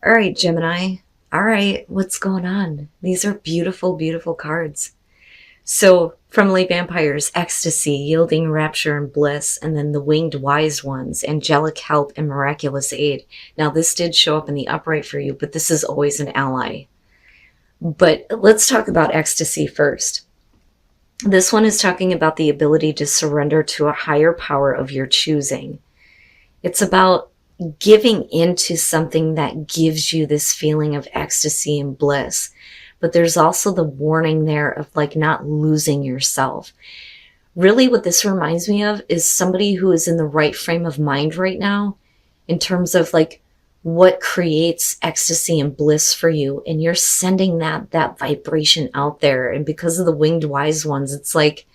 All right, Gemini. All right, what's going on? These are beautiful, beautiful cards. So, from Late Vampires, ecstasy, yielding rapture and bliss, and then the winged wise ones, angelic help and miraculous aid. Now, this did show up in the upright for you, but this is always an ally. But let's talk about ecstasy first. This one is talking about the ability to surrender to a higher power of your choosing. It's about giving into something that gives you this feeling of ecstasy and bliss. But there's also the warning there of like not losing yourself. Really what this reminds me of is somebody who is in the right frame of mind right now in terms of like what creates ecstasy and bliss for you. And you're sending that vibration out there. And because of the winged wise ones, it's like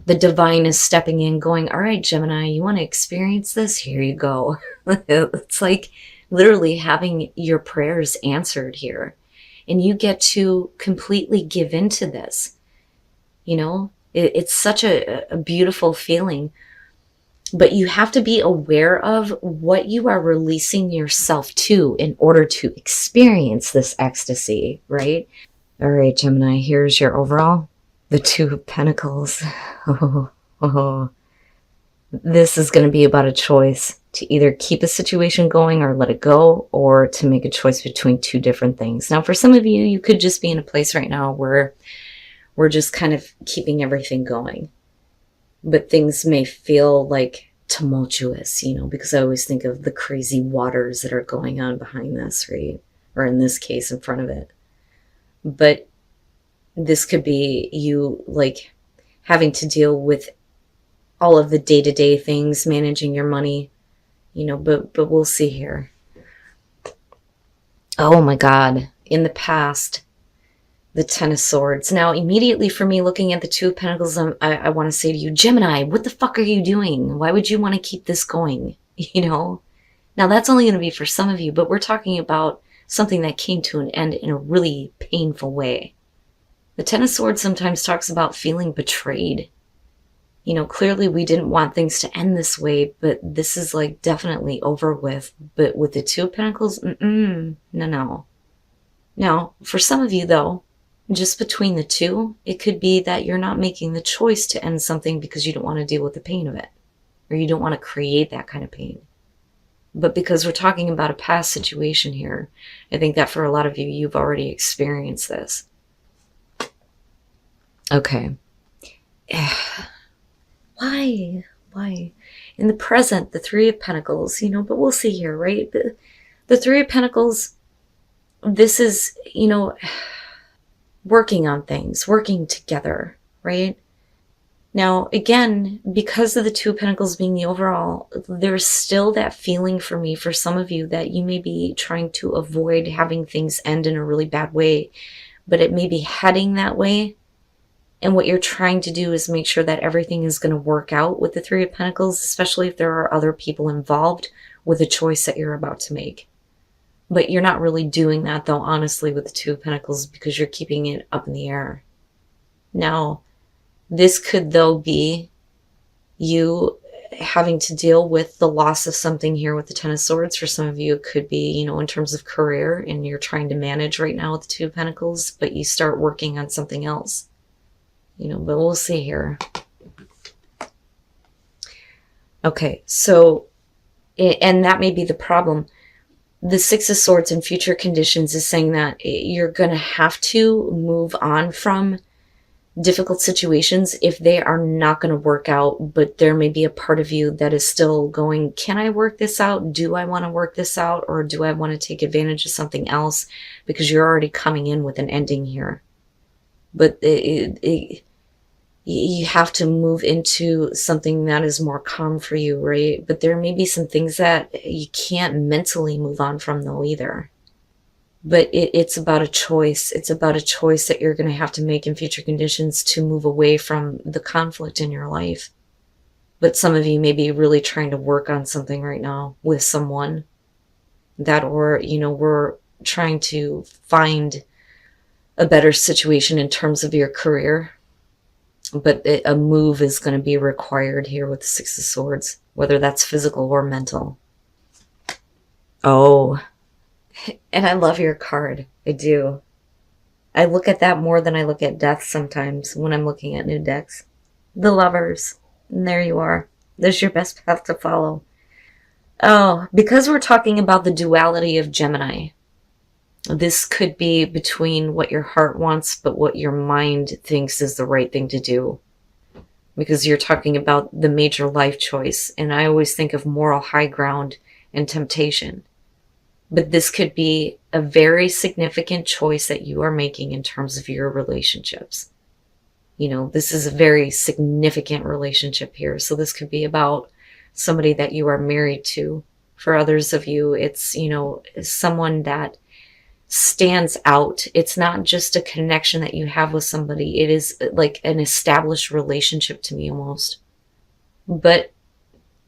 the divine is stepping in going, all right, Gemini, you want to experience this? Here you go. It's like literally having your prayers answered here. And you get to completely give into this. You know, it's such a beautiful feeling. But you have to be aware of what you are releasing yourself to in order to experience this ecstasy, right? All right, Gemini, here's your overall. The Two of Pentacles. Oh. This is going to be about a choice to either keep a situation going or let it go, or to make a choice between two different things. Now, for some of you, you could just be in a place right now where we're just kind of keeping everything going. But things may feel like tumultuous, you know, because I always think of the crazy waters that are going on behind this, right? Or in this case, in front of it. But this could be you like having to deal with all of the day-to-day things, managing your money, you know, but we'll see here. Oh my God. In the past, the Ten of Swords. Now, immediately for me, looking at the Two of Pentacles, I want to say to you, Gemini, what the fuck are you doing? Why would you want to keep this going? You know? Now, that's only going to be for some of you, but we're talking about something that came to an end in a really painful way. The Ten of Swords sometimes talks about feeling betrayed. You know, clearly we didn't want things to end this way, but this is like definitely over with. But with the Two of Pentacles, no. Now, for some of you though, just between the two, it could be that you're not making the choice to end something because you don't want to deal with the pain of it, or you don't want to create that kind of pain. But because we're talking about a past situation here, I think that for a lot of you, you've already experienced this. Okay. Why? In the present, the Three of Pentacles, you know, but we'll see here, right? The Three of Pentacles, this is, you know, working on things, working together, right? Now, again, because of the Two of Pentacles being the overall, there's still that feeling for me, for some of you, that you may be trying to avoid having things end in a really bad way, but it may be heading that way. And what you're trying to do is make sure that everything is going to work out with the Three of Pentacles, especially if there are other people involved with a choice that you're about to make. But you're not really doing that, though, honestly, with the Two of Pentacles, because you're keeping it up in the air. Now, this could, though, be you having to deal with the loss of something here with the Ten of Swords. For some of you, it could be, you know, in terms of career, and you're trying to manage right now with the Two of Pentacles, but you start working on something else. You know, but we'll see here. Okay, so, and that may be the problem. The Six of Swords in future conditions is saying that you're going to have to move on from difficult situations if they are not going to work out, but there may be a part of you that is still going, can I work this out? Do I want to work this out? Or do I want to take advantage of something else? Because you're already coming in with an ending here. But you have to move into something that is more calm for you, right? But there may be some things that you can't mentally move on from, though, either. But it's about a choice. It's about a choice that you're going to have to make in future conditions to move away from the conflict in your life. But some of you may be really trying to work on something right now with someone that, or, you know, we're trying to find a better situation in terms of your career. But a move is going to be required here with the Six of Swords, whether that's physical or mental. Oh, And I love your card. I do. I look at that more than I look at death sometimes when I'm looking at new decks. The Lovers. And there you are. There's your best path to follow. Oh, because we're talking about the duality of Gemini, this could be between what your heart wants, but what your mind thinks is the right thing to do. Because you're talking about the major life choice, and I always think of moral high ground and temptation. But this could be a very significant choice that you are making in terms of your relationships. You know, this is a very significant relationship here. So this could be about somebody that you are married to. For others of you, it's, you know, someone that stands out. It's not just a connection that you have with somebody. It is like an established relationship to me almost. But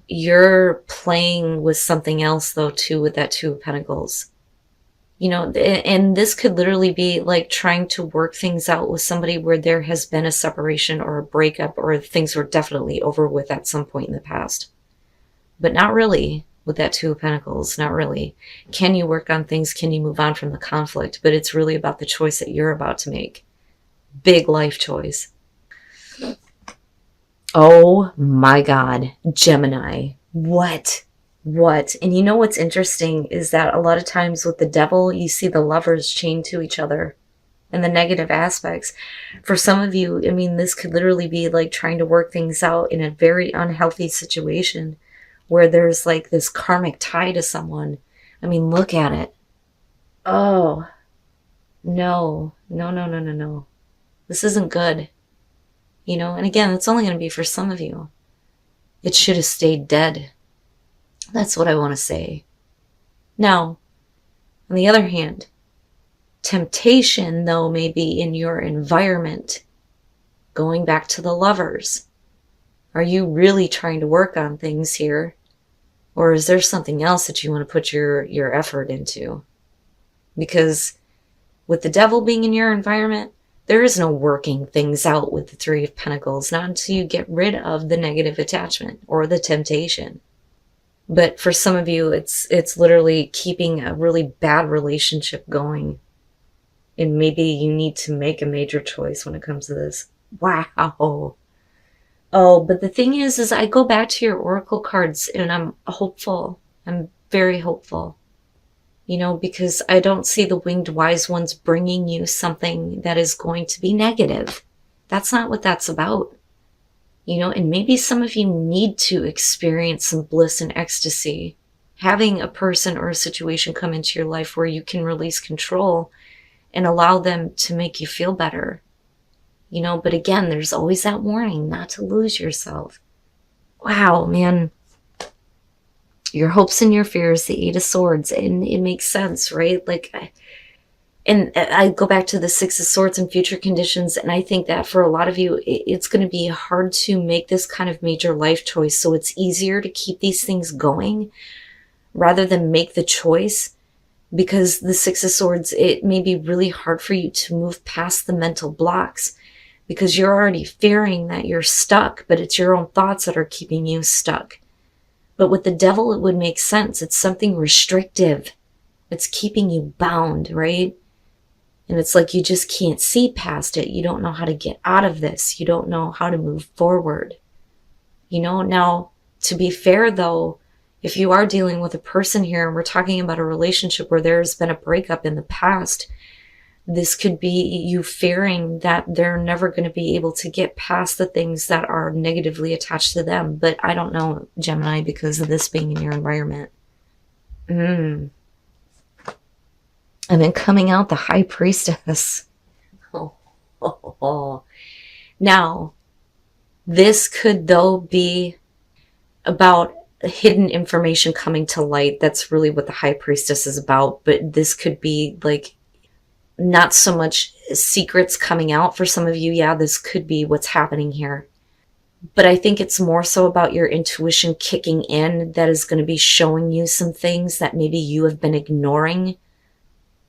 you're playing with something else though too with that Two of Pentacles. You know, and this could literally be like trying to work things out with somebody where there has been a separation or a breakup, or things were definitely over with at some point in the past. But not really with that Two of Pentacles, not really. Can you work on things? Can you move on from the conflict? But it's really about the choice that you're about to make. Big life choice. Oh my God, Gemini. What? And you know what's interesting is that a lot of times with the Devil, you see the lovers chained to each other and the negative aspects. For some of you, I mean, this could literally be like trying to work things out in a very unhealthy situation where there's like this karmic tie to someone. I mean, look at it. Oh, no. This isn't good. You know, and again, it's only going to be for some of you. It should have stayed dead. That's what I want to say. Now, on the other hand, temptation, though, may be in your environment. Going back to the Lovers. Are you really trying to work on things here? Or is there something else that you want to put your effort into? Because with the Devil being in your environment, there is no working things out with the Three of Pentacles, not until you get rid of the negative attachment or the temptation. But for some of you, it's literally keeping a really bad relationship going. And maybe you need to make a major choice when it comes to this. Wow. Oh, but the thing is I go back to your oracle cards and I'm hopeful. I'm very hopeful. You know, because I don't see the winged wise ones bringing you something that is going to be negative. That's not what that's about. You know, and maybe some of you need to experience some bliss and ecstasy. Having a person or a situation come into your life where you can release control and allow them to make you feel better. You know, but again, there's always that warning not to lose yourself. Wow, man. Your hopes and your fears, the Eight of Swords, and it makes sense, right? Like, and I go back to the Six of Swords and future conditions, and I think that for a lot of you, it's going to be hard to make this kind of major life choice. So it's easier to keep these things going rather than make the choice, because the Six of Swords, it may be really hard for you to move past the mental blocks because you're already fearing that you're stuck, but it's your own thoughts that are keeping you stuck. But with the Devil, it would make sense. It's something restrictive. It's keeping you bound, right? And it's like you just can't see past it. You don't know how to get out of this. You don't know how to move forward. You know, now, to be fair though, if you are dealing with a person here and we're talking about a relationship where there's been a breakup in the past, this could be you fearing that they're never going to be able to get past the things that are negatively attached to them. But I don't know, Gemini, because of this being in your environment. And then coming out the High Priestess. Now, this could though be about hidden information coming to light. That's really what the High Priestess is about. But this could be like not so much secrets coming out for some of you. Yeah, this could be what's happening here. But I think it's more so about your intuition kicking in that is going to be showing you some things that maybe you have been ignoring.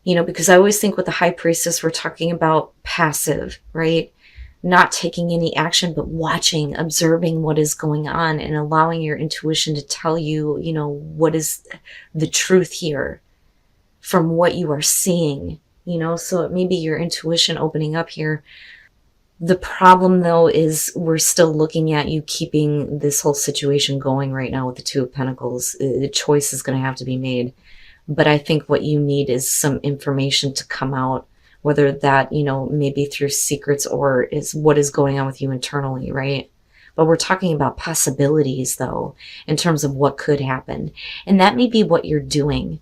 You know, because I always think with the High Priestess, we're talking about passive, right? Not taking any action, but watching, observing what is going on and allowing your intuition to tell you, you know, what is the truth here. from what you are seeing, so it may be your intuition opening up here. The problem, though, is we're still looking at you keeping this whole situation going right now with the Two of Pentacles. The choice is going to have to be made. But I think what you need is some information to come out, whether that, maybe through secrets or is what is going on with you internally, right? But we're talking about possibilities, though, in terms of what could happen. And that may be what you're doing.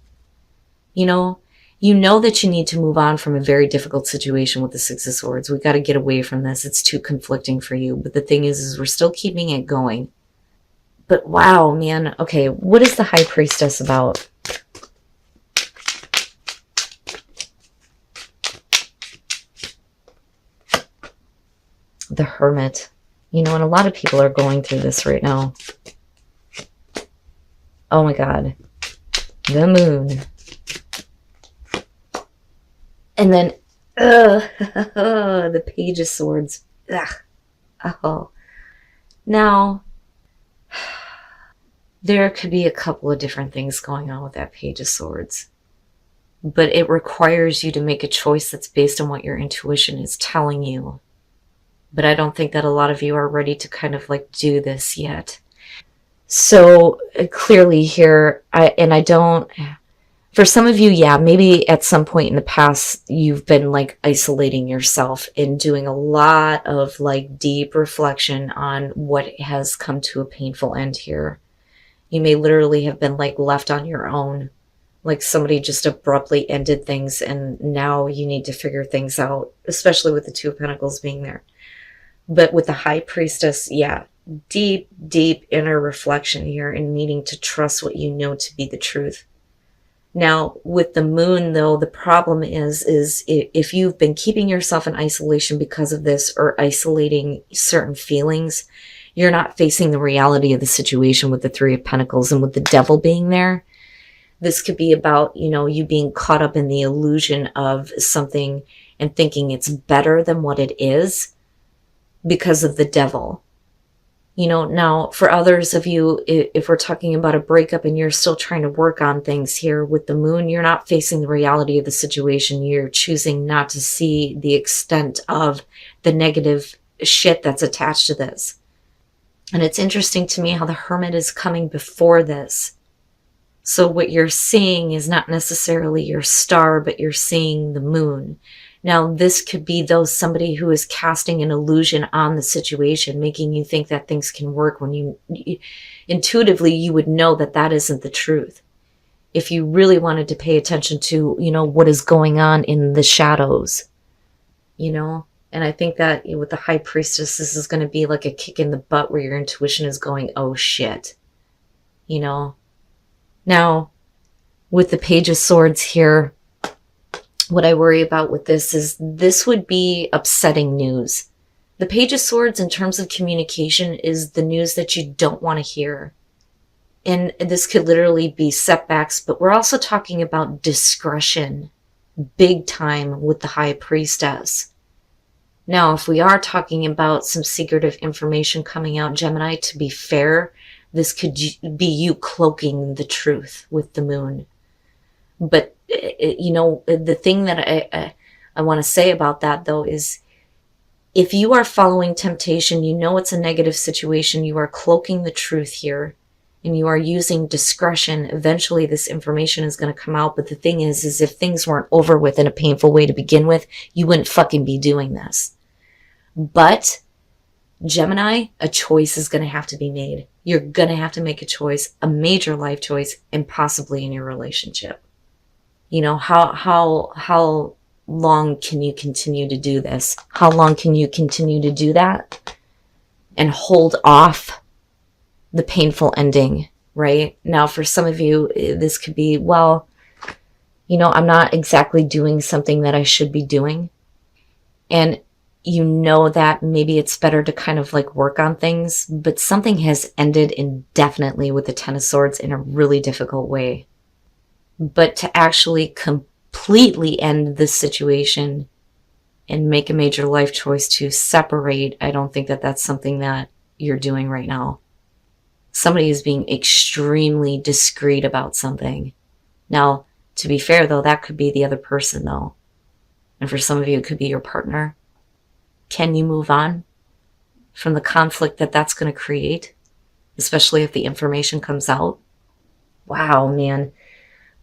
You know that you need to move on from a very difficult situation with the Six of Swords. We got to get away from this. It's too conflicting for you. But the thing is we're still keeping it going. But wow, man. Okay, what is the High Priestess about? The Hermit. And a lot of people are going through this right now. Oh my God. The Moon. And then, the Page of Swords. Ugh. Oh. Now, there could be a couple of different things going on with that Page of Swords. But it requires you to make a choice that's based on what your intuition is telling you. But I don't think that a lot of you are ready to kind of like do this yet. So clearly here, for some of you, yeah, maybe at some point in the past, you've been like isolating yourself and doing a lot of like deep reflection on what has come to a painful end here. You may literally have been like left on your own, like somebody just abruptly ended things and now you need to figure things out, especially with the Two of Pentacles being there. But with the High Priestess, yeah, deep, deep inner reflection here and needing to trust what you know to be the truth. Now, with the Moon, though, the problem is if you've been keeping yourself in isolation because of this or isolating certain feelings, you're not facing the reality of the situation with the Three of Pentacles and with the Devil being there. This could be about, you being caught up in the illusion of something and thinking it's better than what it is because of the Devil. Now for others of you, if we're talking about a breakup and you're still trying to work on things here with the Moon, you're not facing the reality of the situation. You're choosing not to see the extent of the negative shit that's attached to this. And it's interesting to me how the Hermit is coming before this. So what you're seeing is not necessarily your star, but you're seeing the Moon. Now, this could be, though, somebody who is casting an illusion on the situation, making you think that things can work when you intuitively, you would know that that isn't the truth. If you really wanted to pay attention to, what is going on in the shadows, and I think that with the High Priestess, this is going to be like a kick in the butt where your intuition is going, oh shit, Now, with the Page of Swords here, what I worry about with this is this would be upsetting news. The Page of Swords in terms of communication is the news that you don't want to hear. And this could literally be setbacks, but we're also talking about discretion, big time with the High Priestess. Now, if we are talking about some secretive information coming out, Gemini, to be fair, this could be you cloaking the truth with the Moon. But the thing that I want to say about that, though, is if you are following temptation, it's a negative situation, you are cloaking the truth here, and you are using discretion, eventually this information is going to come out. But the thing is if things weren't over with in a painful way to begin with, you wouldn't fucking be doing this. But Gemini, a choice is going to have to be made. You're going to have to make a choice, a major life choice, and possibly in your relationship. How long can you continue to do this? How long can you continue to do that and hold off the painful ending, right? Now, for some of you, this could be, well, I'm not exactly doing something that I should be doing. And that maybe it's better to kind of like work on things, but something has ended indefinitely with the Ten of Swords in a really difficult way. But to actually completely end this situation and make a major life choice to separate, I don't think that that's something that you're doing right now. Somebody is being extremely discreet about something. Now, To be fair, though, that could be the other person, though. And for some of you, it could be your partner. Can you move on from the conflict that that's going to create? Especially if the information comes out. Wow, man.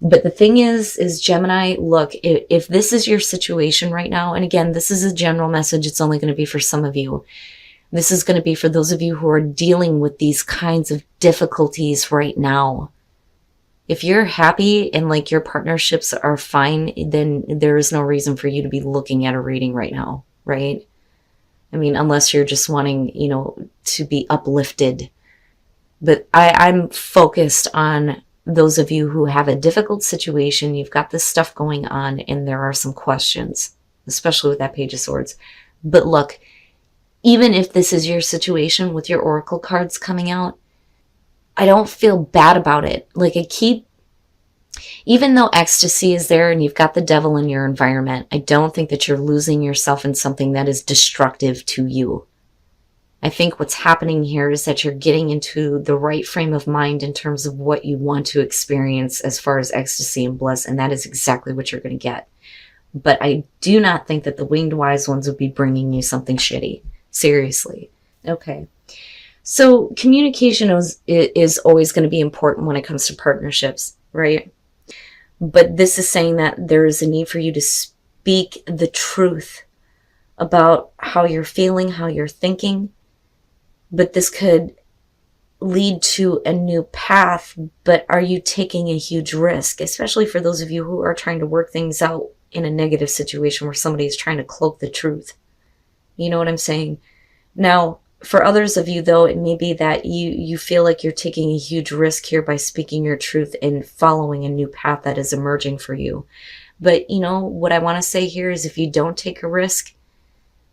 But the thing is Gemini, look, if this is your situation right now, and again, this is a general message, it's only going to be for some of you. This is going to be for those of you who are dealing with these kinds of difficulties right now. If you're happy and like your partnerships are fine, then there is no reason for you to be looking at a reading right now, right? I mean, unless you're just wanting, to be uplifted. But I'm focused on those of you who have a difficult situation, you've got this stuff going on, and there are some questions, especially with that Page of Swords. But look, even if this is your situation with your oracle cards coming out, I don't feel bad about it. Like even though ecstasy is there and you've got the devil in your environment, I don't think that you're losing yourself in something that is destructive to you. I think what's happening here is that you're getting into the right frame of mind in terms of what you want to experience as far as ecstasy and bliss, and that is exactly what you're going to get. But I do not think that the winged wise ones would be bringing you something shitty. Seriously. Okay. So communication is always going to be important when it comes to partnerships, right? But this is saying that there is a need for you to speak the truth about how you're feeling, how you're thinking. But this could lead to a new path. But are you taking a huge risk, especially for those of you who are trying to work things out in a negative situation where somebody is trying to cloak the truth? You know what I'm saying? Now, for others of you, though, it may be that you feel like you're taking a huge risk here by speaking your truth and following a new path that is emerging for you. But, what I want to say here is if you don't take a risk,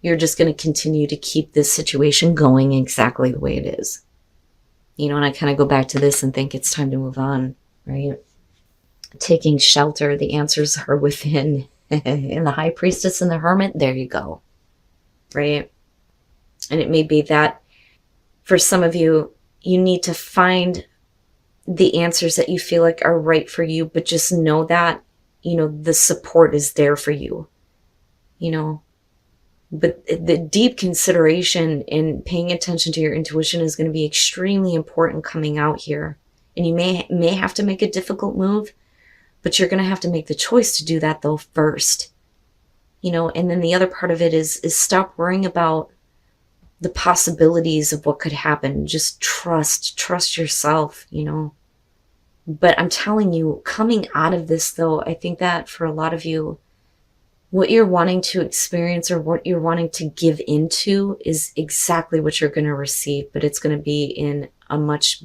you're just going to continue to keep this situation going exactly the way it is. And I kind of go back to this and think it's time to move on, right? Taking shelter, the answers are within. In the High Priestess and the Hermit, there you go, right? And it may be that for some of you, you need to find the answers that you feel like are right for you, but just know that, the support is there for you, But the deep consideration and paying attention to your intuition is going to be extremely important coming out here. And you may have to make a difficult move, but you're going to have to make the choice to do that, though, first. And then the other part of it is stop worrying about the possibilities of what could happen. Just trust yourself, But I'm telling you, coming out of this, though, I think that for a lot of you, what you're wanting to experience or what you're wanting to give into is exactly what you're going to receive, but it's going to be in a much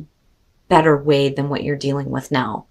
better way than what you're dealing with now.